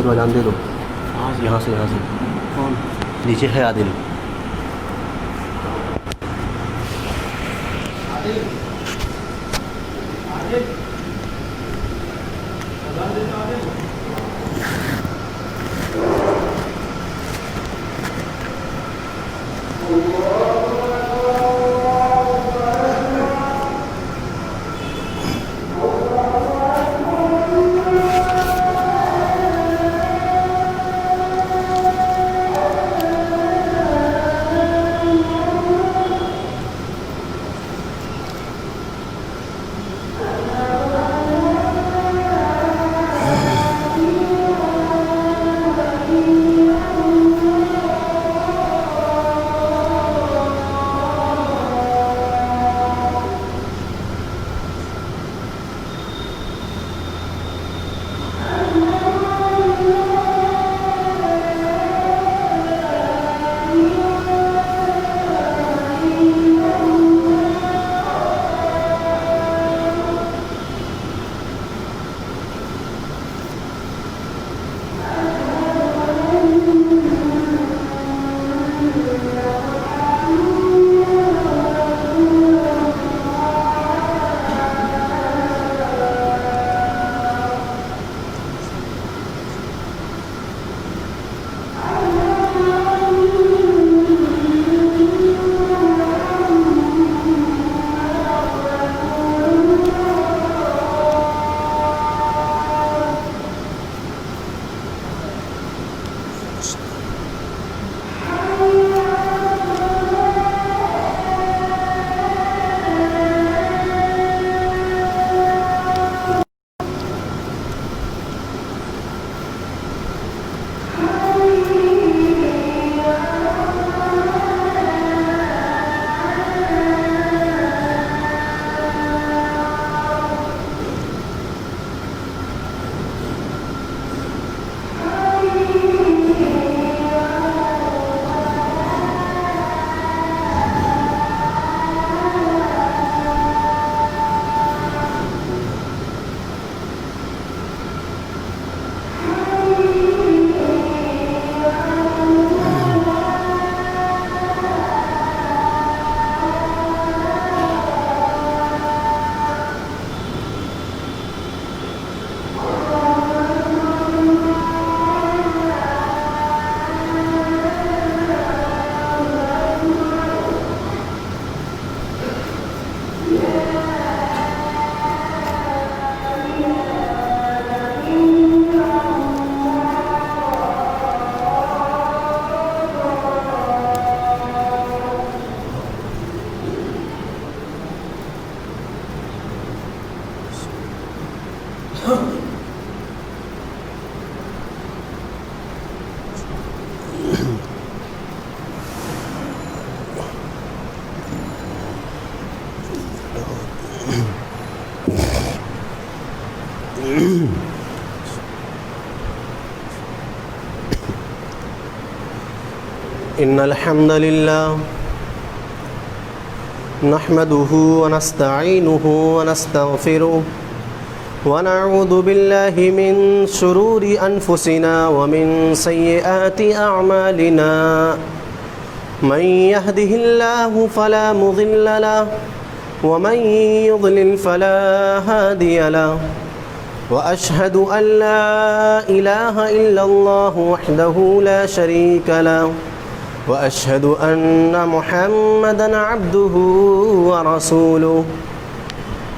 Motor کا جان دے دو یہاں سے کون نیچے ہے عادل. إن الحمد لله نحمده ونستعينه ونستغفره ونعوذ بالله من شرور أنفسنا ومن سيئات أعمالنا من يهده الله فلا مضل له ومن يضلل فلا هادي له وأشهد أن لا إله إلا الله وحده لا شريك له وأشهد أن محمدًا عبده ورسوله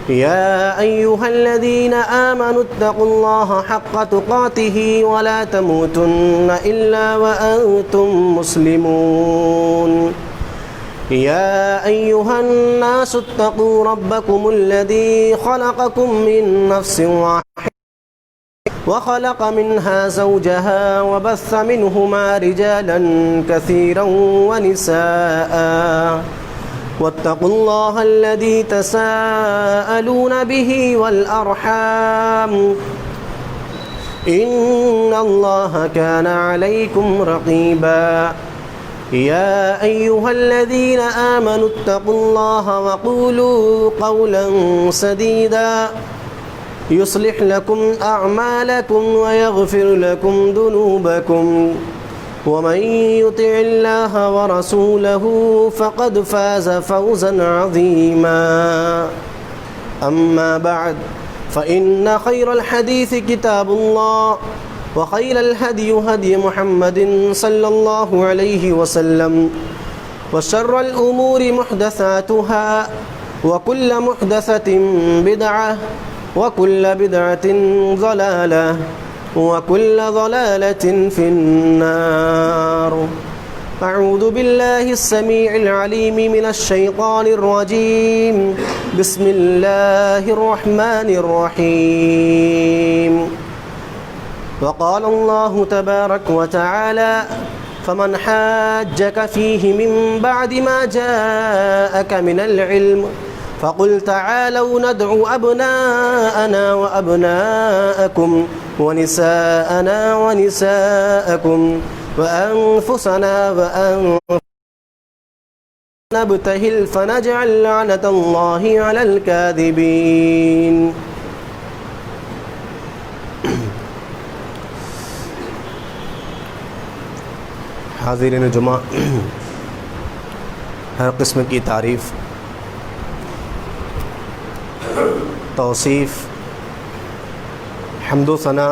يا أيها الذين آمنوا اتقوا الله حق تقاته ولا تموتن إلا وأنتم مسلمون يا أيها الناس اتقوا ربكم الذي خلقكم من نفس واحدة وخلق منها زوجها وبث منهما رجالا كثيرا ونساء واتقوا الله الذي تساءلون به والأرحام إن الله كان عليكم رقيبا يا أيها الذين آمنوا اتقوا الله وقولوا قولا سديدا يصلح لكم أعمالكم ويغفر لكم ذنوبكم ومن يطع الله ورسوله فقد فاز فوزا عظيما أما بعد فإن خير الحديث كتاب الله وخير الهدي هدي محمد صلى الله عليه وسلم وشر الأمور محدثاتها وكل محدثة بدعة وكل بدعة ضلالة وكل ضلالة في النار. أعوذ بالله السميع العليم من الشيطان الرجيم. بسم الله الرحمن الرحيم. وقال الله تبارك وتعالى فمن حاجك فيه من بعد ما جاءك من العلم فقل تعالوا ندعو أبناءنا وأبناءكم ونساءنا ونساءكم وأنفسنا وأنفسنا نبتهل فنجعل لعنة الله على الكاذبين. حاضرین جمعہ، ہر قسم کی تعریف، توصیف، حمد و ثنا،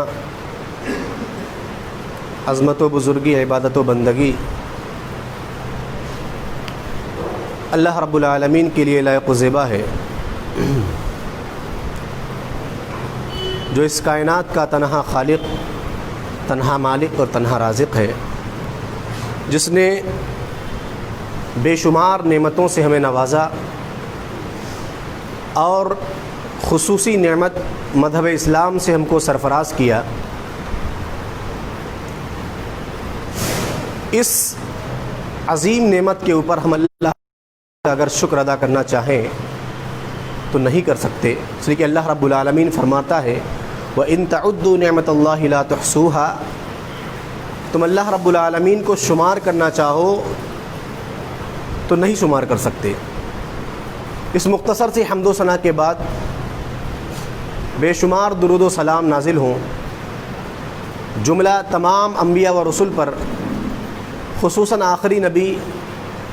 عظمت و بزرگی، عبادت و بندگی اللہ رب العالمین کے لیے لائق و زیبا ہے، جو اس کائنات کا تنہا خالق، تنہا مالک اور تنہا رازق ہے، جس نے بے شمار نعمتوں سے ہمیں نوازا اور خصوصی نعمت مذہب اسلام سے ہم کو سرفراز کیا۔ اس عظیم نعمت کے اوپر ہم اللہ کا اگر شکر ادا کرنا چاہیں تو نہیں کر سکتے، اس لیے کہ اللہ رب العالمین فرماتا ہے وَإِن تَعُدُّوا نِعْمَةَ اللَّهِ لَا تُحْصُوهَا، تم اللہ رب العالمین کو شمار کرنا چاہو تو نہیں شمار کر سکتے۔ اس مختصر سی حمد و ثنا کے بعد بے شمار درود و سلام نازل ہوں جملہ تمام انبیاء و رسل پر، خصوصاً آخری نبی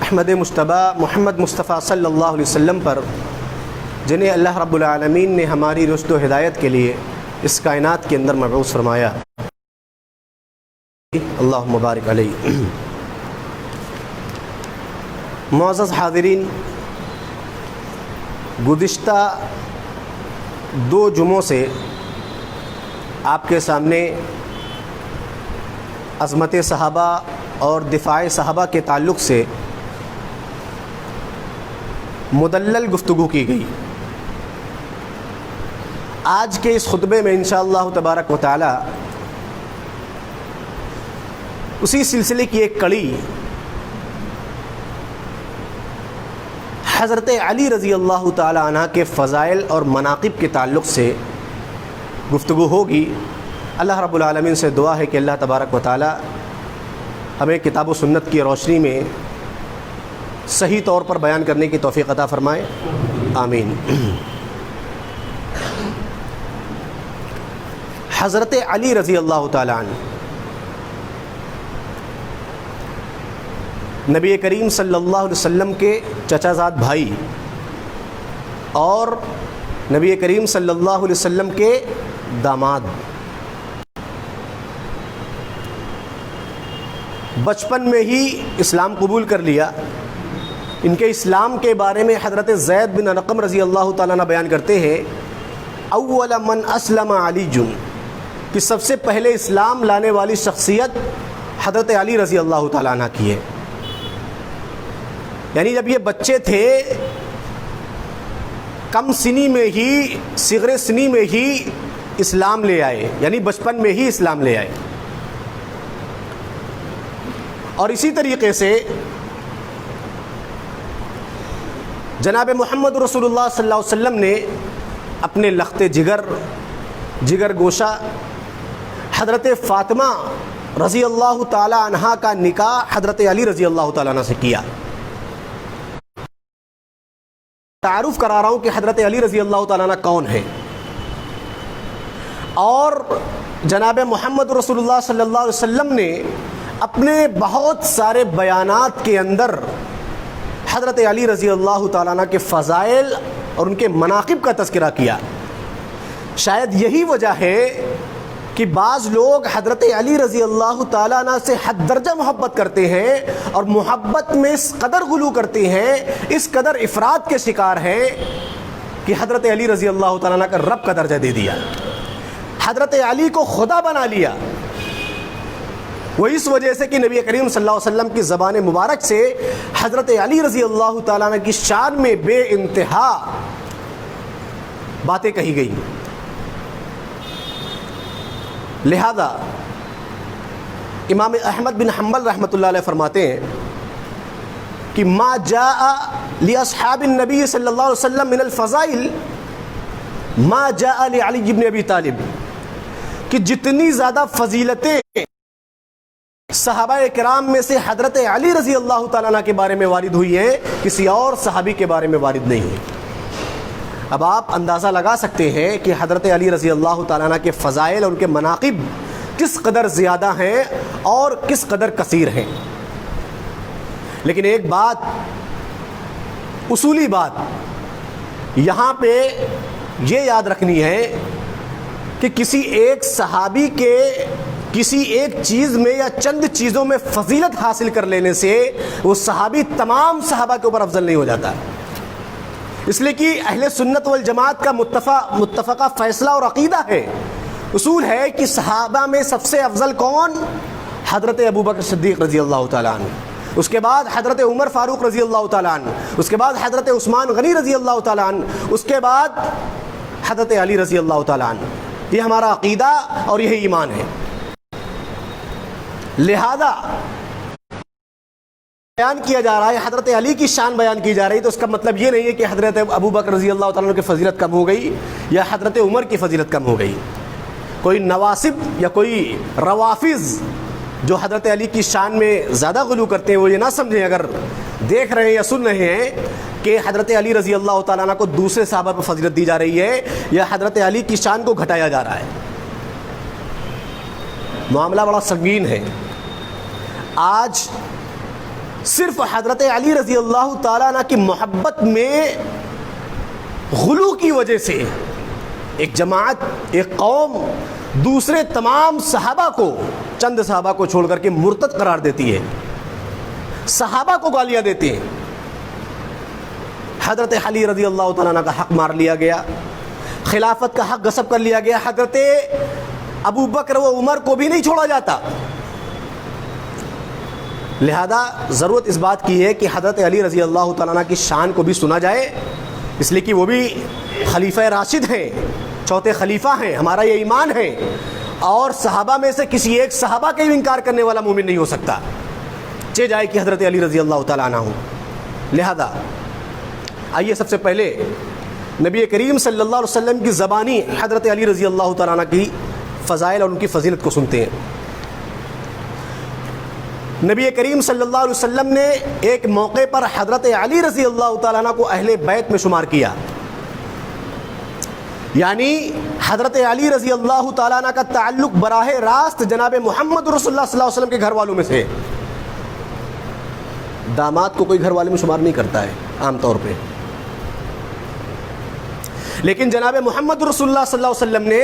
احمد مجتبیٰ محمد مصطفیٰ صلی اللہ علیہ وسلم پر، جنہیں اللہ رب العالمین نے ہماری رشد و ہدایت کے لیے اس کائنات کے اندر مبعوث فرمایا۔ اللہم بارک علیہ۔ معزز حاضرین، گزشتہ 2 جمعوں سے آپ کے سامنے عظمت صحابہ اور دفاع صحابہ کے تعلق سے مدلل گفتگو کی گئی۔ آج کے اس خطبے میں انشاءاللہ تبارک و تعالی اسی سلسلے کی ایک کڑی حضرت علی رضی اللہ تعالی عنہ کے فضائل اور مناقب کے تعلق سے گفتگو ہوگی۔ اللہ رب العالمین سے دعا ہے کہ اللہ تبارک و تعالی ہمیں کتاب و سنت کی روشنی میں صحیح طور پر بیان کرنے کی توفیق عطا فرمائے، آمین۔ حضرت علی رضی اللہ تعالی عنہ نبی کریم صلی اللہ علیہ وسلم کے چچا زاد بھائی اور نبی کریم صلی اللہ علیہ وسلم کے داماد، بچپن میں ہی اسلام قبول کر لیا۔ ان کے اسلام کے بارے میں حضرت زید بن ارقم رضی اللہ تعالیٰ عنہ بیان کرتے ہیں اول من اسلم علی جن، کہ سب سے پہلے اسلام لانے والی شخصیت حضرت علی رضی اللہ تعالیٰ عنہ کی ہے۔ یعنی جب یہ بچے تھے کم سنی میں ہی، صغر سنی میں ہی اسلام لے آئے، یعنی بچپن میں ہی اسلام لے آئے۔ اور اسی طریقے سے جناب محمد رسول اللہ صلی اللہ علیہ وسلم نے اپنے لخت جگر گوشہ حضرت فاطمہ رضی اللہ تعالی عنہا کا نکاح حضرت علی رضی اللہ تعالی عنہ سے کیا۔ تعارف کرا رہا ہوں کہ حضرت علی رضی اللہ تعالی عنہ کون ہے۔ اور جناب محمد رسول اللہ صلی اللہ علیہ وسلم نے اپنے بہت سارے بیانات کے اندر حضرت علی رضی اللہ تعالیٰ عنہ کے فضائل اور ان کے مناقب کا تذکرہ کیا۔ شاید یہی وجہ ہے کہ بعض لوگ حضرت علی رضی اللہ تعالیٰ عنہ سے حد درجہ محبت کرتے ہیں اور محبت میں اس قدر غلو کرتے ہیں، اس قدر افراد کے شکار ہیں کہ حضرت علی رضی اللہ تعالیٰ عنہ کا رب کا درجہ دے دیا، حضرت علی کو خدا بنا لیا۔ وہ اس وجہ سے کہ نبی کریم صلی اللہ علیہ وسلم کی زبان مبارک سے حضرت علی رضی اللہ تعالیٰ عنہ کی شان میں بے انتہا باتیں کہی گئی۔ لہذا امام احمد بن حنبل رحمۃ اللہ علیہ فرماتے ہیں کہ ما جاء لاصحاب النبی صلی اللہ علیہ وسلم من الفضائل ما جاء لعلی بن ابی طالب، کہ جتنی زیادہ فضیلتیں صحابہ کرام میں سے حضرت علی رضی اللہ تعالیٰ عنہ کے بارے میں وارد ہوئی ہیں، کسی اور صحابی کے بارے میں وارد نہیں ہوئی۔ اب آپ اندازہ لگا سکتے ہیں کہ حضرت علی رضی اللہ تعالیٰ عنہ کے فضائل اور ان کے مناقب کس قدر زیادہ ہیں اور کس قدر کثیر ہیں۔ لیکن ایک بات، اصولی بات یہاں پہ یہ یاد رکھنی ہے کہ کسی ایک صحابی کے کسی ایک چیز میں یا چند چیزوں میں فضیلت حاصل کر لینے سے وہ صحابی تمام صحابہ کے اوپر افضل نہیں ہو جاتا، اس لیے کہ اہل سنت والجماعت کا متفقہ فیصلہ اور عقیدہ ہے، اصول ہے کہ صحابہ میں سب سے افضل کون؟ حضرت ابوبکر صدیق رضی اللہ تعالیٰ عنہ، اس کے بعد حضرت عمر فاروق رضی اللہ تعالیٰ عنہ، اس کے بعد حضرت عثمان غنی رضی اللہ تعالیٰ عنہ، اس کے بعد حضرت علی رضی اللہ تعالیٰ عنہ۔ یہ ہمارا عقیدہ اور یہی ایمان ہے۔ لہذا بیان کیا جا رہا ہے، حضرت علی کی شان بیان کی جا رہی ہے، تو اس کا مطلب یہ نہیں ہے کہ حضرت ابوبکر رضی اللہ تعالیٰ عنہ کی فضیلت کم ہو گئی یا حضرت عمر کی فضیلت کم ہو گئی۔ کوئی نواسب یا کوئی روافظ جو حضرت علی کی شان میں زیادہ غلو کرتے ہیں وہ یہ نہ سمجھیں، اگر دیکھ رہے ہیں یا سن رہے ہیں کہ حضرت علی رضی اللہ تعالیٰ عنہ کو دوسرے صحابہ پر فضیلت دی جا رہی ہے یا حضرت علی کی شان کو گھٹایا جا رہا ہے۔ معاملہ بڑا سنگین ہے۔ آج صرف حضرت علی رضی اللہ تعالیٰ عنہ کی محبت میں غلو کی وجہ سے ایک جماعت، ایک قوم دوسرے تمام صحابہ کو، چند صحابہ کو چھوڑ کر کے مرتد قرار دیتی ہے، صحابہ کو گالیاں دیتے ہیں۔ حضرت علی رضی اللہ تعالیٰ عنہ کا حق مار لیا گیا، خلافت کا حق غصب کر لیا گیا، حضرت ابو بکر و عمر کو بھی نہیں چھوڑا جاتا۔ لہذا ضرورت اس بات کی ہے کہ حضرت علی رضی اللہ تعالیٰ عنہ کی شان کو بھی سنا جائے، اس لیے کہ وہ بھی خلیفہ راشد ہیں، چوتھے خلیفہ ہیں، ہمارا یہ ایمان ہے، اور صحابہ میں سے کسی ایک صحابہ کے انکار کرنے والا مومن نہیں ہو سکتا، چاہے جائے کہ حضرت علی رضی اللہ تعالیٰ عنہ ہوں۔ لہذا آئیے سب سے پہلے نبی کریم صلی اللہ علیہ وسلم کی زبانی حضرت علی رضی اللہ تعالیٰ عنہ کی فضائل اور ان کی فضیلت کو سنتے ہیں۔ نبی کریم صلی اللہ علیہ وسلم نے ایک موقع پر حضرت علی رضی اللہ تعالیٰ عنہ کو اہل بیت میں شمار کیا، یعنی حضرت علی رضی اللہ تعالیٰ عنہ کا تعلق براہ راست جناب محمد رسول اللہ صلی اللہ علیہ وسلم کے گھر والوں میں سے۔ داماد کو کوئی گھر والے میں شمار نہیں کرتا ہے عام طور پہ، لیکن جناب محمد رسول اللہ صلی اللہ علیہ وسلم نے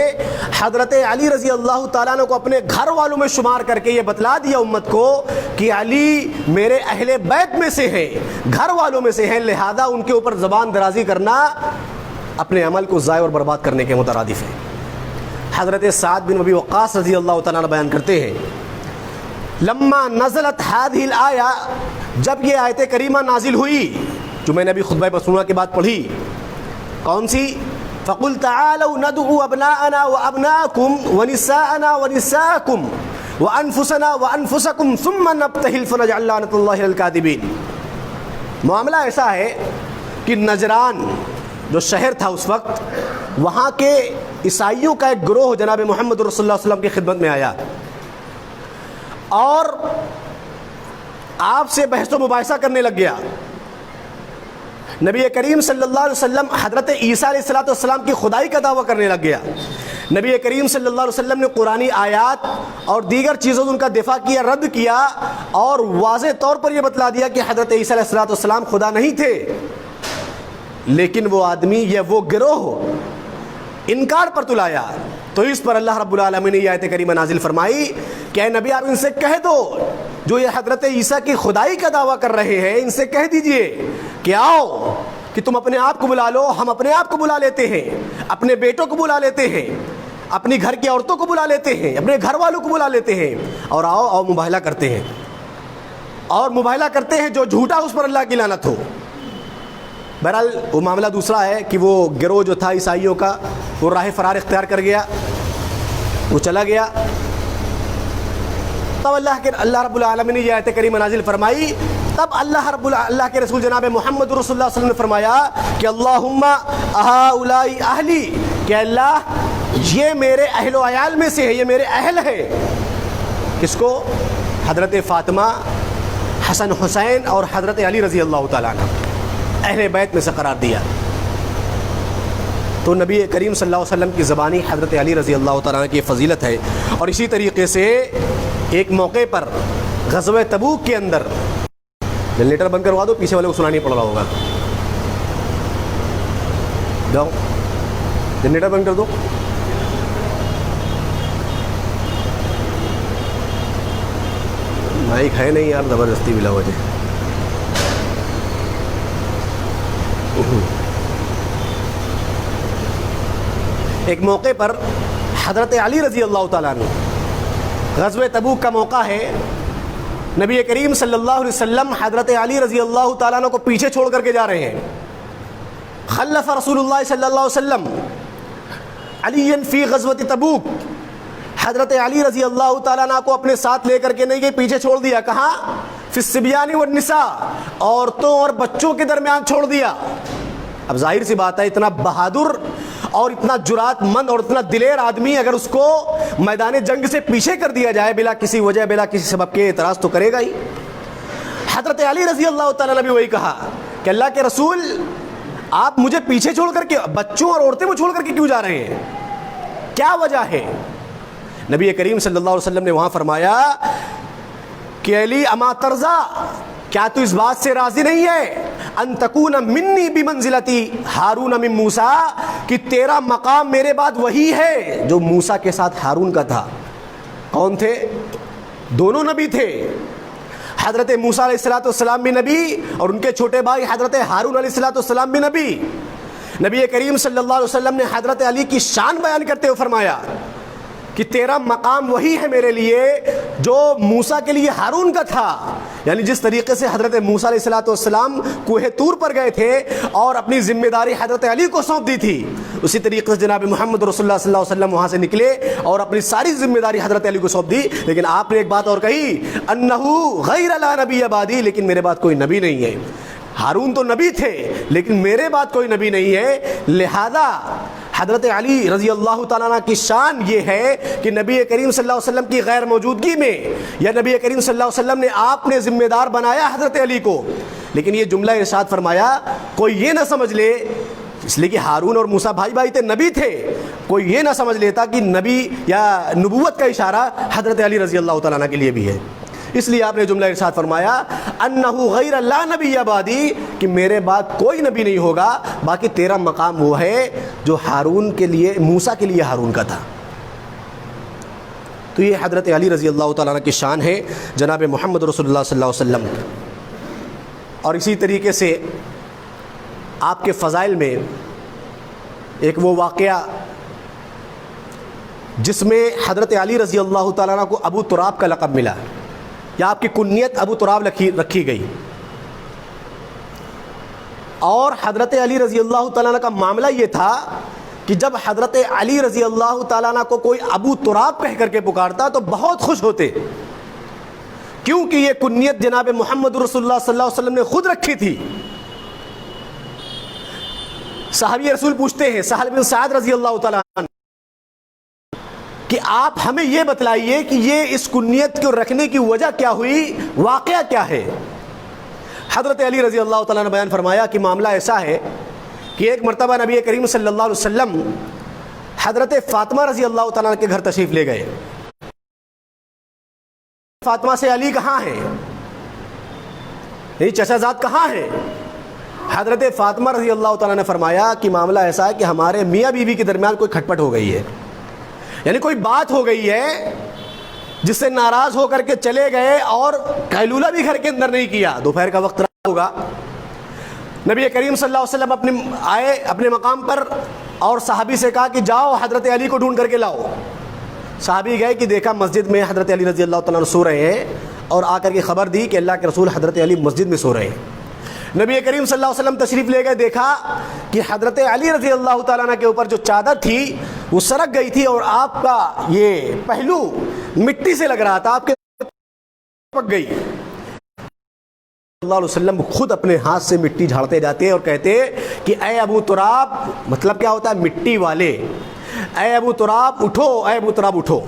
حضرت علی رضی اللہ تعالیٰ عنہ کو اپنے گھر والوں میں شمار کر کے یہ بتلا دیا امت کو کہ علی میرے اہل بیت میں سے ہیں، گھر والوں میں سے ہیں، لہذا ان کے اوپر زبان درازی کرنا اپنے عمل کو ضائع اور برباد کرنے کے مترادف ہے۔ حضرت سعد بن ابی وقاص رضی اللہ تعالیٰ عنہ بیان کرتے ہیں، لما نزلت هذه الآیہ، جب یہ آیت کریمہ نازل ہوئی جو میں نے ابھی خطبہ مسنونہ کے بعد پڑھی، کون سی؟ فَقُلْ تَعَالَوْا نَدْعُوا أَبْنَاءَنَا وَأَبْنَاءَكُمْ وَنِسَاءَنَا وَنِسَاءَكُمْ وَأَنفُسَنَا وَأَنفُسَكُمْ ثُمَّ نَبْتَهِلْ فَنَجْعَلْ لَعْنَةَ اللَّهِ عَلَى الْكَاذِبِينَ۔ معاملہ ایسا ہے کہ نجران جو شہر تھا اس وقت، وہاں کے عیسائیوں کا ایک گروہ جناب محمد رسول اللہ صلی اللہ علیہ وسلم کی خدمت میں آیا اور آپ سے بحث و مباحثہ کرنے لگ گیا نبی کریم صلی اللہ علیہ وسلم حضرت عیسیٰ علیہ السلام کی خدائی کا دعویٰ کرنے لگ گیا. نبی کریم صلی اللہ علیہ وسلم نے قرآنی آیات اور دیگر چیزوں سے ان کا دفاع کیا, رد کیا, اور واضح طور پر یہ بتلا دیا کہ حضرت عیسیٰ علیہ السلام خدا نہیں تھے. لیکن وہ آدمی یا وہ گروہ انکار پر تلایا. تو اس پر اللہ رب العالمین نے یہ آیت کریمہ نازل فرمائی کہ اے نبی آپ ان سے کہہ دو جو یہ حضرت عیسیٰ کی خدائی کا دعویٰ کر رہے ہیں, ان سے کہہ دیجئے کہ آؤ کہ تم اپنے آپ کو بلا لو, ہم اپنے آپ کو بلا لیتے ہیں, اپنے بیٹوں کو بلا لیتے ہیں, اپنی گھر کی عورتوں کو بلا لیتے ہیں, اپنے گھر والوں کو بلا لیتے ہیں, اور آؤ مباہلہ کرتے ہیں, اور مباہلہ کرتے ہیں جو جھوٹا اس پر اللہ کی لعنت ہو. بہرحال وہ معاملہ دوسرا ہے کہ وہ گروہ جو تھا عیسائیوں کا وہ راہ فرار اختیار کر گیا, وہ چلا گیا. تب اللہ رب العالمین نے یہ آیت کریمہ نازل فرمائی. تب اللہ کے رسول جناب محمد رسول اللہ صلی اللہ علیہ وسلم نے فرمایا کہ اللہم ہؤلاء اہلی, کہ اللہ یہ میرے اہل و عیال میں سے ہے, یہ میرے اہل ہے. کس کو؟ حضرت فاطمہ, حسن حسین اور حضرت علی رضی اللہ تعالیٰ عنہ, اہل بیت میں سے قرار دیا. تو نبی کریم صلی اللہ علیہ وسلم کی زبانی حضرت علی رضی اللہ تعالیٰ عنہ کی فضیلت ہے. اور اسی طریقے سے ایک موقع پر غزوہ تبوک کے اندر, جنریٹر بند کروا دو, پیچھے والے کو سنا نہیں پڑ رہا ہوگا, جاؤ جنریٹر بند کر دو. مائک ہے نہیں یار, زبردستی بلا وجہ. ایک موقع پر حضرت علی رضی اللہ تعالیٰ عنہ, غزوہ تبوک کا موقع ہے, نبی کریم صلی اللہ علیہ وسلم حضرت علی رضی اللہ تعالیٰ عنہ کو پیچھے چھوڑ کر کے جا رہے ہیں. خلف رسول اللہ صلی اللہ علیہ وسلم علی فی غزوہ تبوک, حضرت علی رضی اللہ تعالیٰ عنہ کو اپنے ساتھ لے کر کے نہیں گئے, پیچھے چھوڑ دیا. کہاں؟ فی الصبیان والنساء, عورتوں اور بچوں کے درمیان چھوڑ دیا. اب ظاہر سی بات ہے, اتنا بہادر اور اتنا جرات مند اور اتنا دلیر آدمی اگر اس کو میدان جنگ سے پیچھے کر دیا جائے بلا کسی وجہ, بلا کسی سبب کے, اعتراض تو کرے گا ہی. حضرت علی رضی اللہ تعالیٰ نے بھی وہی کہا کہ اللہ کے رسول آپ مجھے پیچھے چھوڑ کر کے, بچوں اور عورتوں کو چھوڑ کر کے کیوں جا رہے ہیں, کیا وجہ ہے؟ نبی کریم صلی اللہ علیہ وسلم نے وہاں فرمایا کہ علی اما ترضا, کیا تو اس بات سے راضی نہیں ہے ان تکون منی بمنزلتی ہارون من موسیٰ, کہ تیرا مقام میرے بعد وہی ہے جو موسیٰ کے ساتھ ہارون کا تھا. کون تھے؟ دونوں نبی تھے. حضرت موسیٰ علیہ السلام بھی نبی اور ان کے چھوٹے بھائی حضرت ہارون علیہ السلام بھی نبی. نبی کریم صلی اللہ علیہ وسلم نے حضرت علی کی شان بیان کرتے ہوئے فرمایا کہ تیرا مقام وہی ہے میرے لیے جو موسیٰ کے لیے ہارون کا تھا. یعنی جس طریقے سے حضرت موسیٰ علیہ السلام کوہ طور پر گئے تھے اور اپنی ذمہ داری حضرت علی کو سونپ دی تھی, اسی طریقے سے جناب محمد رسول اللہ صلی اللہ علیہ وسلم وہاں سے نکلے اور اپنی ساری ذمہ داری حضرت علی کو سونپ دی. لیکن آپ نے ایک بات اور کہی, انہو غیر لا نبی بعدی, لیکن میرے بعد کوئی نبی نہیں ہے. ہارون تو نبی تھے لیکن میرے بعد کوئی نبی نہیں ہے. لہذا حضرت علی رضی اللہ تعالیٰ عنہ کی شان یہ ہے کہ نبی کریم صلی اللہ علیہ وسلم کی غیر موجودگی میں یا نبی کریم صلی اللہ علیہ وسلم نے آپ نے ذمہ دار بنایا حضرت علی کو. لیکن یہ جملہ ارشاد فرمایا, کوئی یہ نہ سمجھ لے, اس لیے کہ ہارون اور موسیٰ بھائی بھائی تھے, نبی تھے, کوئی یہ نہ سمجھ لیتا کہ نبی یا نبوت کا اشارہ حضرت علی رضی اللہ تعالیٰ عنہ کے لیے بھی ہے. اس لیے آپ نے جملہ ارشاد فرمایا انہو غیر لا نبی بعدی, کہ میرے بعد کوئی نبی نہیں ہوگا, باقی تیرا مقام وہ ہے جو ہارون کے لیے, موسیٰ کے لیے ہارون کا تھا. تو یہ حضرت علی رضی اللہ تعالیٰ عنہ کی شان ہے جناب محمد رسول اللہ صلی اللہ علیہ وسلم. اور اسی طریقے سے آپ کے فضائل میں ایک وہ واقعہ جس میں حضرت علی رضی اللہ تعالیٰ عنہ کو ابو تراب کا لقب ملا, یا آپ کی کنیت ابو تراب رکھی گئی. اور حضرت علی رضی اللہ تعالیٰ عنہ کا معاملہ یہ تھا کہ جب حضرت علی رضی اللہ تعالیٰ عنہ کو کوئی ابو تراب کہہ کر کے پکارتا تو بہت خوش ہوتے, کیونکہ یہ کنیت جناب محمد رسول اللہ صلی اللہ علیہ وسلم نے خود رکھی تھی. صحابی رسول پوچھتے ہیں سہل بن سعد رضی اللہ تعالیٰ عنہ کہ آپ ہمیں یہ بتلائیے کہ یہ اس کنیت کو رکھنے کی وجہ کیا ہوئی, واقعہ کیا ہے. حضرت علی رضی اللہ تعالیٰ نے بیان فرمایا کہ معاملہ ایسا ہے کہ ایک مرتبہ نبی کریم صلی اللہ علیہ وسلم حضرت فاطمہ رضی اللہ تعالیٰ کے گھر تشریف لے گئے. فاطمہ سے علی کہاں ہیں؟ یہ چچا زاد کہاں ہیں؟ حضرت فاطمہ رضی اللہ تعالیٰ نے فرمایا کہ معاملہ ایسا ہے کہ ہمارے میاں بیوی کے درمیان کوئی کھٹپٹ ہو گئی ہے، یعنی کوئی بات ہو گئی ہے جس سے ناراض ہو کر کے چلے گئے اور قیلولہ بھی گھر کے اندر نہیں کیا. دوپہر کا وقت رہا ہوگا. نبی کریم صلی اللہ علیہ وسلم آئے اپنے مقام پر اور صحابی سے کہا کہ جاؤ حضرت علی کو ڈھونڈ کر کے لاؤ. صحابی گئے کہ دیکھا مسجد میں حضرت علی رضی اللہ تعالیٰ عنہ سو رہے ہیں اور آ کر کے خبر دی کہ اللہ کے رسول حضرت علی مسجد میں سو رہے ہیں. نبی کریم صلی اللہ علیہ وسلم تشریف لے گئے، دیکھا کہ حضرت علی رضی اللہ تعالیٰ عنہ کے اوپر جو چادر تھی وہ سرک گئی تھی اور آپ کا یہ پہلو مٹی سے لگ رہا تھا، آپ کے پک گئی. صلی اللہ علیہ وسلم خود اپنے ہاتھ سے مٹی جھاڑتے جاتے اور کہتے کہ اے ابو تراب، مطلب کیا ہوتا ہے مٹی والے، اے ابو تراب اٹھو، اے ابو تراب اٹھو.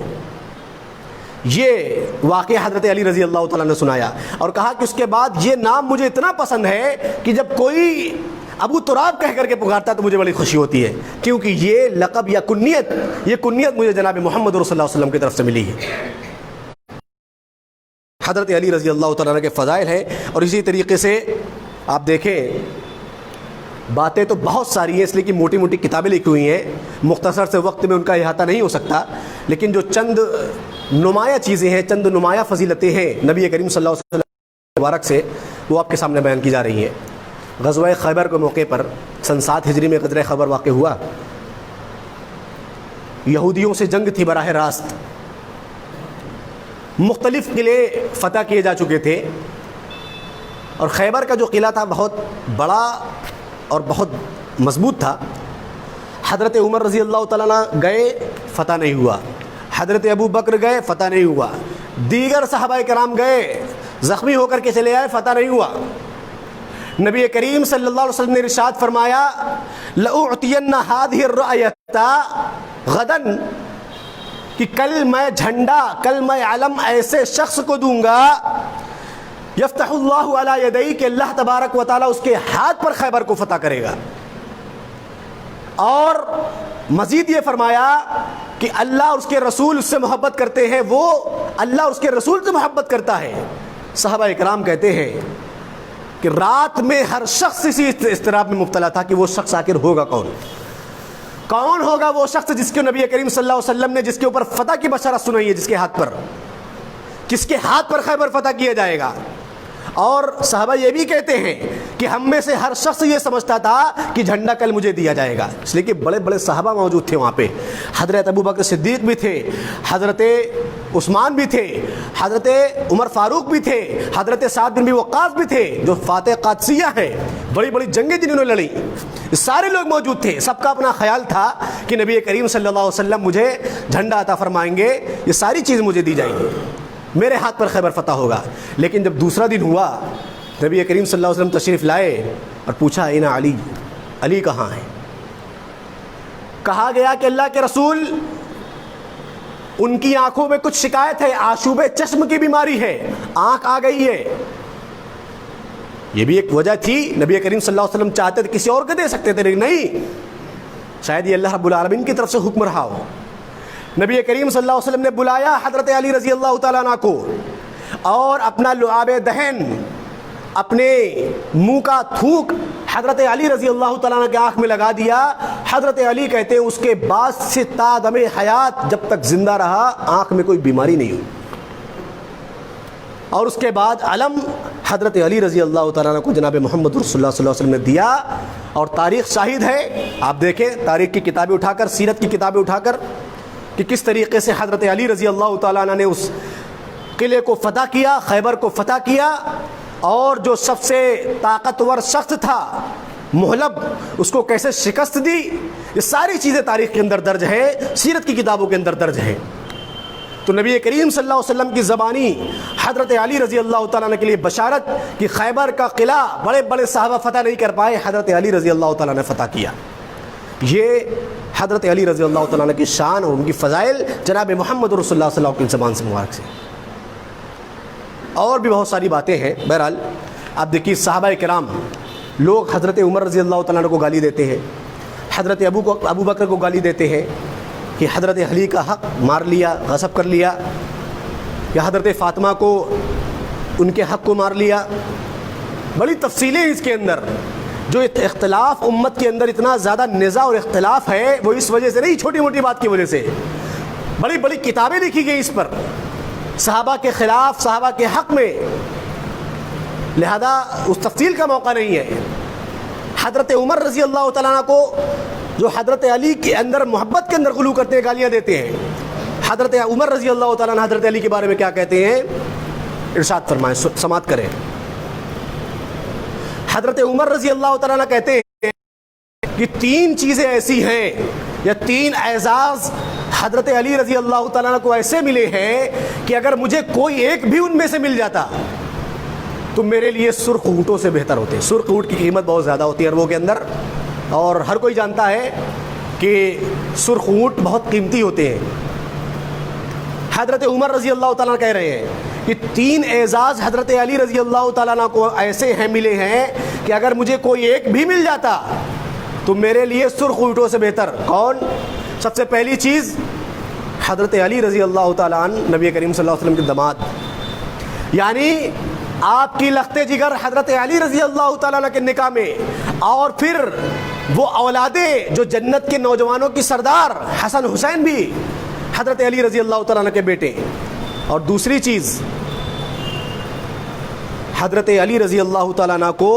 یہ واقعہ حضرت علی رضی اللہ تعالیٰ نے سنایا اور کہا کہ اس کے بعد یہ نام مجھے اتنا پسند ہے کہ جب کوئی ابو تراب کہہ کر کے پکارتا تو مجھے بڑی خوشی ہوتی ہے، کیونکہ یہ لقب یا کنیت مجھے جناب محمد رسول اللہ علیہ وسلم کی طرف سے ملی ہے. حضرت علی رضی اللہ تعالیٰ عنہ کے فضائل ہیں. اور اسی طریقے سے آپ دیکھیں باتیں تو بہت ساری ہیں، اس لیے کہ موٹی موٹی کتابیں لکھی ہوئی ہیں، مختصر سے وقت میں ان کا احاطہ نہیں ہو سکتا، لیکن جو چند نمایاں چیزیں ہیں، چند نمایاں فضیلتیں ہیں نبی کریم صلی اللہ علیہ وسلم مبارک سے، وہ آپ کے سامنے بیان کی جا رہی ہیں. غزوہ خیبر کے موقع پر سن 7 ہجری میں غزوہ خیبر واقع ہوا. یہودیوں سے جنگ تھی براہ راست، مختلف قلعے فتح کیے جا چکے تھے اور خیبر کا جو قلعہ تھا بہت بڑا اور بہت مضبوط تھا. حضرت عمر رضی اللہ تعالیٰ عنہ گئے، فتح نہیں ہوا. حضرت ابو بکر گئے، فتح نہیں ہوا. دیگر صحابہ کرام گئے، زخمی ہو کر کے چلے آئے، فتح نہیں ہوا. نبی کریم صلی اللہ علیہ وسلم نے ارشاد فرمایا لأعطین هذه الرایۃ غدا، کہ کل میں جھنڈا، کل میں علم ایسے شخص کو دوں گا یفتح اللہ علی یدیہ، کہ اللہ تبارک و تعالیٰ اس کے ہاتھ پر خیبر کو فتح کرے گا. اور مزید یہ فرمایا کہ اللہ اور اس کے رسول اس سے محبت کرتے ہیں، وہ اللہ اور اس کے رسول سے محبت کرتا ہے. صحابہ اکرام کہتے ہیں کہ رات میں ہر شخص اسی اضطراب میں مبتلا تھا کہ وہ شخص آخر ہوگا کون ہوگا وہ شخص جس کے نبی کریم صلی اللہ علیہ وسلم نے جس کے اوپر فتح کی بشارت سنائی ہے، جس کے ہاتھ پر خیبر فتح کیا جائے گا. اور صحابہ یہ بھی کہتے ہیں کہ ہم میں سے ہر شخص یہ سمجھتا تھا کہ جھنڈا کل مجھے دیا جائے گا، اس لیے کہ بڑے بڑے صحابہ موجود تھے وہاں پہ. حضرت ابو بکر صدیق بھی تھے، حضرت عثمان بھی تھے، حضرت عمر فاروق بھی تھے، حضرت سعد بن ابی وقاص بھی تھے جو فاتح قادسیہ ہیں، بڑی بڑی جنگیں جنہوں نے لڑی. سارے لوگ موجود تھے. سب کا اپنا خیال تھا کہ نبی کریم صلی اللہ علیہ وسلم مجھے جھنڈا عطا فرمائیں گے، یہ ساری چیز مجھے دی جائیں گی، میرے ہاتھ پر خیبر فتح ہوگا. لیکن جب دوسرا دن ہوا، نبی کریم صلی اللہ علیہ وسلم تشریف لائے اور پوچھا این علی کہاں ہیں؟ کہا گیا کہ اللہ کے رسول ان کی آنکھوں میں کچھ شکایت ہے، آشوب چشم کی بیماری ہے، آنکھ آ گئی ہے. یہ بھی ایک وجہ تھی. نبی کریم صلی اللہ علیہ وسلم چاہتے تھے کسی اور کو دے سکتے تھے، لیکن نہیں، شاید یہ اللہ رب العالمین کی طرف سے حکم رہا ہو. نبی کریم صلی اللہ علیہ وسلم نے بلایا حضرت علی رضی اللہ تعالیٰ عنہ کو اور اپنا لعاب دہن، اپنے منہ کا تھوک حضرت علی رضی اللہ تعالیٰ عنہ کے آنکھ میں لگا دیا. حضرت علی کہتے ہیں اس کے بعد سے تا دم حیات جب تک زندہ رہا آنکھ میں کوئی بیماری نہیں ہوئی. اور اس کے بعد علم حضرت علی رضی اللہ تعالیٰ عنہ کو جناب محمد رسول اللہ صلی اللہ علیہ وسلم نے دیا. اور تاریخ شاہد ہے، آپ دیکھیں تاریخ کی کتابیں اٹھا کر، سیرت کی کتابیں اٹھا کر، کہ کس طریقے سے حضرت علی رضی اللہ تعالیٰ عنہ نے اس قلعے کو فتح کیا، خیبر کو فتح کیا، اور جو سب سے طاقتور شخص تھا محلب، اس کو کیسے شکست دی. یہ ساری چیزیں تاریخ کے اندر درج ہیں، سیرت کی کتابوں کے اندر درج ہیں. تو نبی کریم صلی اللہ علیہ وسلم کی زبانی حضرت علی رضی اللہ تعالیٰ عنہ کے لیے بشارت کہ خیبر کا قلعہ بڑے بڑے صحابہ فتح نہیں کر پائے، حضرت علی رضی اللہ تعالیٰ نے فتح کیا. یہ حضرت علی رضی اللہ تعالیٰ عنہ کی شان اور ان کی فضائل جناب محمد رسول اللہ صلی اللہ علیہ وسلم کی زبان سے مبارک سے. اور بھی بہت ساری باتیں ہیں. بہرحال آپ دیکھیے صحابہ کرام لوگ حضرت عمر رضی اللہ تعالیٰ عنہ کو گالی دیتے ہیں، حضرت ابو بکر کو گالی دیتے ہیں کہ حضرت علی کا حق مار لیا، غصب کر لیا، یا حضرت فاطمہ کو ان کے حق کو مار لیا. بڑی تفصیلیں اس کے اندر. جو اختلاف امت کے اندر اتنا زیادہ نزاع اور اختلاف ہے وہ اس وجہ سے نہیں، چھوٹی موٹی بات کی وجہ سے. بڑی بڑی کتابیں لکھی گئی اس پر صحابہ کے خلاف، صحابہ کے حق میں، لہذا اس تفصیل کا موقع نہیں ہے. حضرت عمر رضی اللہ تعالیٰ عنہ کو جو حضرت علی کے اندر محبت کے اندر غلو کرتے ہیں، گالیاں دیتے ہیں، حضرت عمر رضی اللہ تعالیٰ عنہ حضرت علی کے بارے میں کیا کہتے ہیں؟ ارشاد فرمائیں، سماعت کریں. حضرت عمر رضی اللہ تعالیٰ عنہ کہتے ہیں کہ 3 چیزیں ایسی ہیں یا 3 اعزاز حضرت علی رضی اللہ تعالیٰ عنہ کو ایسے ملے ہیں کہ اگر مجھے کوئی ایک بھی ان میں سے مل جاتا تو میرے لیے سرخ اونٹوں سے بہتر ہوتے. سرخ اونٹ کی قیمت بہت زیادہ ہوتی ہے عربوں کے اندر، اور ہر کوئی جانتا ہے کہ سرخ اونٹ بہت قیمتی ہوتے ہیں. حضرت عمر رضی اللہ تعالیٰ کہہ رہے ہیں کہ 3 اعزاز حضرت علی رضی اللہ تعالیٰ عنہ کو ایسے ہیں، ملے ہیں کہ اگر مجھے کوئی ایک بھی مل جاتا تو میرے لیے سرخ اونٹوں سے بہتر. کون؟ سب سے پہلی چیز حضرت علی رضی اللہ تعالیٰ عنہ نبی کریم صلی اللہ علیہ وسلم کے داماد، یعنی آپ کی لخت جگر حضرت علی رضی اللہ تعالیٰ عنہ کے نکاح میں، اور پھر وہ اولادیں جو جنت کے نوجوانوں کی سردار حسن حسین بھی حضرت علی رضی اللہ تعالیٰ عنہ کے بیٹے. اور دوسری چیز حضرت علی رضی اللہ تعالیٰ عنہ کو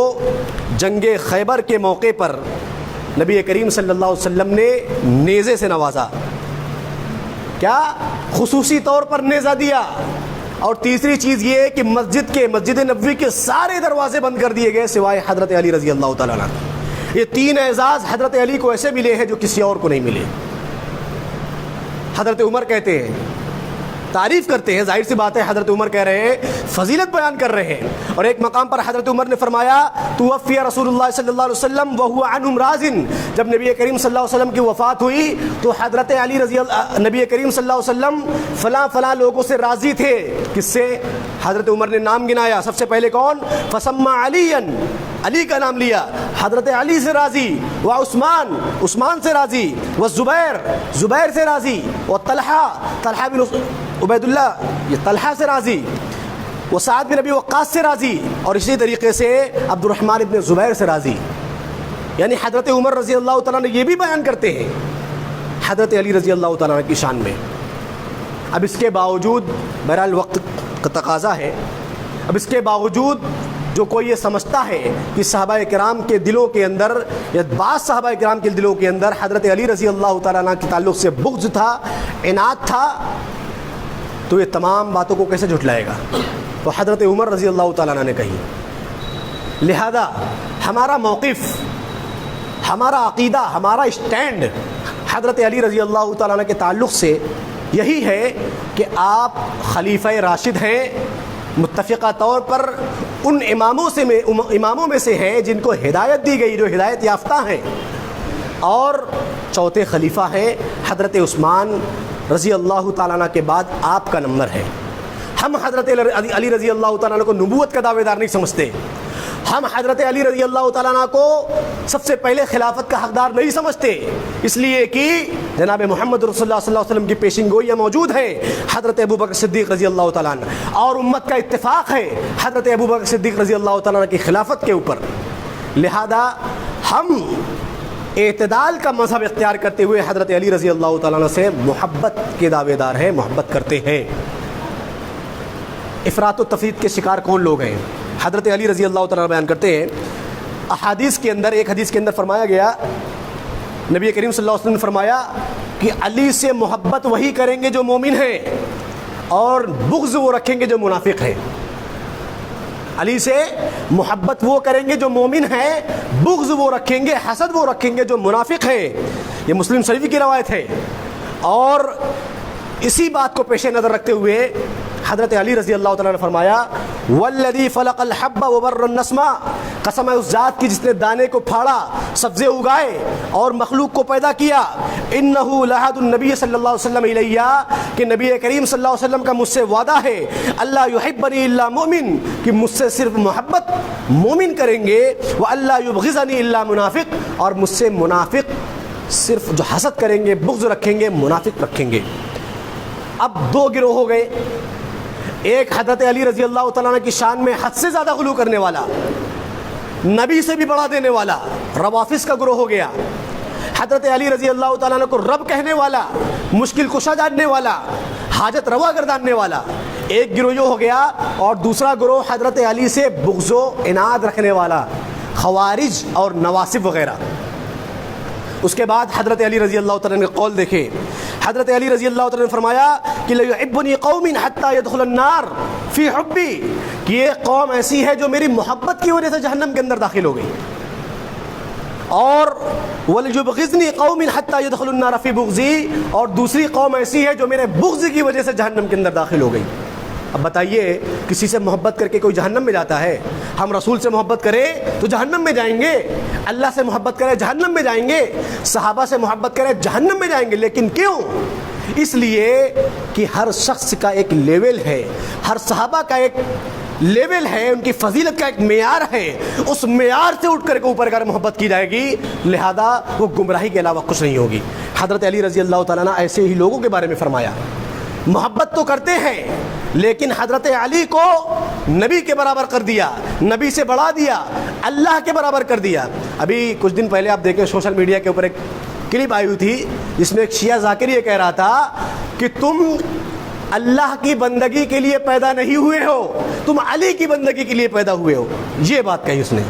جنگ خیبر کے موقع پر نبی کریم صلی اللہ علیہ وسلم نے نیزے سے نوازا. کیا؟ خصوصی طور پر نیزہ دیا. اور تیسری چیز یہ ہے کہ مسجد نبوی کے سارے دروازے بند کر دیے گئے سوائے حضرت علی رضی اللہ تعالیٰ عنہ. یہ 3 اعزاز حضرت علی کو ایسے ملے ہیں جو کسی اور کو نہیں ملے. حضرت عمر کہتے ہیں، تعریف کرتے ہیں، ظاہر سی بات ہے حضرت عمر کہہ رہے ہیں، فضیلت بیان کر رہے ہیں. اور ایک مقام پر حضرت عمر نے فرمایا توفی رسول اللہ صلی اللہ علیہ وسلم وهو عنهم راض. جب نبی کریم صلی اللہ علیہ وسلم کی وفات ہوئی تو حضرت علی نبی کریم صلی اللہ علیہ وسلم فلاں فلاں لوگوں سے راضی تھے. کس سے؟ حضرت عمر نے نام گنایا. سب سے پہلے کون؟ فسمى عليا، علی کا نام لیا، حضرت علی سے راضی، و عثمان سے راضی، و زبیر سے راضی، و طلحہ بن عبید اللہ، یہ طلحہ سے راضی، وہ سعد بن ابی وقاص سے راضی، اور اسی طریقے سے عبد الرحمن ابن زبیر سے راضی. یعنی حضرت عمر رضی اللہ تعالیٰ نے یہ بھی بیان کرتے ہیں حضرت علی رضی اللہ تعالیٰ کی شان میں. اب اس کے باوجود، بہرحال وقت کا تقاضا ہے، اب اس کے باوجود جو کوئی یہ سمجھتا ہے کہ صحابہ کرام کے دلوں کے اندر یا بعض صحابہ کرام کے دلوں کے اندر حضرت علی رضی اللہ تعالیٰ عنہ کے تعلق سے بغض تھا، عناد تھا، تو یہ تمام باتوں کو کیسے جھٹلائے گا؟ تو حضرت عمر رضی اللہ تعالیٰ عنہ نے کہی. لہذا ہمارا موقف، ہمارا عقیدہ، ہمارا اسٹینڈ حضرت علی رضی اللہ تعالیٰ عنہ کے تعلق سے یہی ہے کہ آپ خلیفہ راشد ہیں، متفقہ طور پر ان اماموں میں سے ہیں جن کو ہدایت دی گئی، جو ہدایت یافتہ ہیں، اور چوتھے خلیفہ ہیں حضرت عثمان رضی اللہ تعالیٰ عنہ کے بعد آپ کا نمبر ہے. ہم حضرت علی رضی اللہ تعالیٰ عنہ کو نبوت کا دعوے دار نہیں سمجھتے. ہم حضرت علی رضی اللہ تعالیٰ عنہ کو سب سے پہلے خلافت کا حقدار نہیں سمجھتے، اس لیے کہ جناب محمد رسول اللہ صلی اللہ علیہ وسلم کی پیشین گوئیاں موجود ہیں حضرت ابوبکر صدیق رضی اللہ تعالیٰ عنہ، اور امت کا اتفاق ہے حضرت ابوبکر صدیق رضی اللہ تعالیٰ عنہ کی خلافت کے اوپر. لہذا ہم اعتدال کا مذہب اختیار کرتے ہوئے حضرت علی رضی اللہ تعالیٰ عنہ سے محبت کے دعوے دار ہیں، محبت کرتے ہیں. افراط و تفریط کے شکار کون لوگ ہیں؟ حضرت علی رضی اللہ تعالیٰ بیان کرتے ہیں، احادیث کے اندر، ایک حدیث کے اندر فرمایا گیا، نبی کریم صلی اللہ علیہ وسلم نے فرمایا کہ علی سے محبت وہی کریں گے جو مومن ہیں، اور بغض وہ رکھیں گے جو منافق ہیں. علی سے محبت وہ کریں گے جو مومن ہیں، بغض وہ رکھیں گے، حسد وہ رکھیں گے جو منافق ہیں. یہ مسلم شریف کی روایت ہے. اور اسی بات کو پیش نظر رکھتے ہوئے حضرت علی رضی اللہ تعالیٰ نے فرمایا والذی فلق الحب وبر النسمہ، قسم ہے اس ذات کی جس نے دانے کو پھاڑا، سبزے اگائے اور مخلوق کو پیدا کیا، انہ لعہد النبی صلی اللہ علیہ وسلم الیہ، کہ نبی کریم صلی اللہ علیہ وسلم کا مجھ سے وعدہ ہے، اللہ یحبنی الا مؤمن، کہ مجھ سے صرف محبت مومن کریں گے، وَأَلَّا يُبْغِضَنِي إِلَّا مُنَافِق، اور مجھ سے منافق صرف جو حسد کریں گے، بغض رکھیں گے، منافق رکھیں گے۔ اب دو گروہ ہو گئے، ایک حضرت علی رضی اللہ تعالیٰ عنہ کی شان میں حد سے زیادہ غلو کرنے والا، نبی سے بھی بڑھا دینے والا، روافض کا گروہ ہو گیا، حضرت علی رضی اللہ تعالیٰ عنہ کو رب کہنے والا، مشکل کشا جاننے والا، حاجت روا گرداننے والا، ایک گروہ یہ ہو گیا، اور دوسرا گروہ حضرت علی سے بغض و عناد رکھنے والا، خوارج اور نواصب وغیرہ۔ اس کے بعد حضرت علی رضی اللہ تعالیٰ نے قول دیکھے، حضرت علی رضی اللہ تعالیٰ نے فرمایا کہ لَيُحِبُّنِي قَوْمٍ حَتَّى يَدْخُلَ النَّارِ فِي حُبِّي، کہ یہ قوم ایسی ہے جو میری محبت کی وجہ سے جہنم کے اندر داخل ہو گئی، اور وَلْيُبْغِضْنِي قَوْمٍ حَتَّى يَدْخُلُ النَّارَ فِي بُغْضِي، اور دوسری قوم ایسی ہے جو میرے بغض کی وجہ سے جہنم کے اندر داخل ہو گئی۔ اب بتائیے کسی سے محبت کر کے کوئی جہنم میں جاتا ہے؟ ہم رسول سے محبت کریں تو جہنم میں جائیں گے، اللہ سے محبت کریں جہنم میں جائیں گے، صحابہ سے محبت کریں جہنم میں جائیں گے، لیکن کیوں؟ اس لیے کہ ہر شخص کا ایک لیول ہے، ہر صحابہ کا ایک لیول ہے، ان کی فضیلت کا ایک معیار ہے، اس معیار سے اٹھ کر کے اوپر اگر محبت کی جائے گی لہذا وہ گمراہی کے علاوہ کچھ نہیں ہوگی۔ حضرت علی رضی اللہ تعالیٰ نے ایسے ہی لوگوں کے بارے میں فرمایا، محبت تو کرتے ہیں لیکن حضرت علی کو نبی کے برابر کر دیا، نبی سے بڑھا دیا، اللہ کے برابر کر دیا۔ ابھی کچھ دن پہلے آپ دیکھیں سوشل میڈیا کے اوپر ایک کلپ آئی ہوئی تھی جس میں ایک شیعہ ذاکر یہ کہہ رہا تھا کہ تم اللہ کی بندگی کے لیے پیدا نہیں ہوئے ہو، تم علی کی بندگی کے لیے پیدا ہوئے ہو، یہ بات کہی اس نے،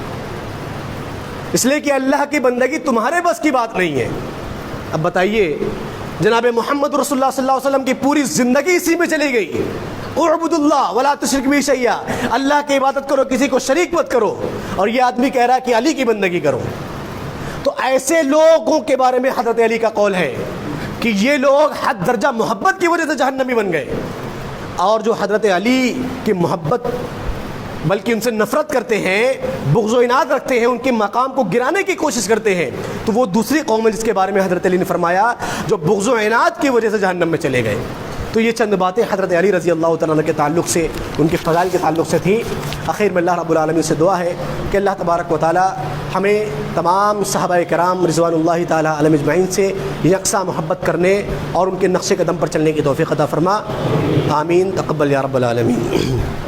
اس لیے کہ اللہ کی بندگی تمہارے بس کی بات نہیں ہے۔ اب بتائیے جناب محمد رسول اللہ صلی اللہ علیہ وسلم کی پوری زندگی اسی میں چلی گئی، اعبد اللہ ولا تشرک بہ شیئا، اللہ کی عبادت کرو کسی کو شریک مت کرو، اور یہ آدمی کہہ رہا ہے کہ علی کی بندگی کرو۔ تو ایسے لوگوں کے بارے میں حضرت علی کا قول ہے کہ یہ لوگ حد درجہ محبت کی وجہ سے جہنمی بن گئے، اور جو حضرت علی کی محبت بلکہ ان سے نفرت کرتے ہیں، بغض و عناد رکھتے ہیں، ان کے مقام کو گرانے کی کوشش کرتے ہیں، تو وہ دوسری قوم ہے جس کے بارے میں حضرت علی نے فرمایا جو بغض و عناد کی وجہ سے جہنم میں چلے گئے۔ تو یہ چند باتیں حضرت علی رضی اللہ تعالیٰ عنہ کے تعلق سے، ان کے فضائل کے تعلق سے تھیں۔ آخر میں اللہ رب العالمین سے دعا ہے کہ اللہ تبارک و تعالیٰ ہمیں تمام صحابہ کرام رضوان اللہ تعالیٰ علیہم اجمعین سے یکساں محبت کرنے اور ان کے نقش قدم پر چلنے کی توفیق عطا فرما، آمین، تقبل یا رب العالمین۔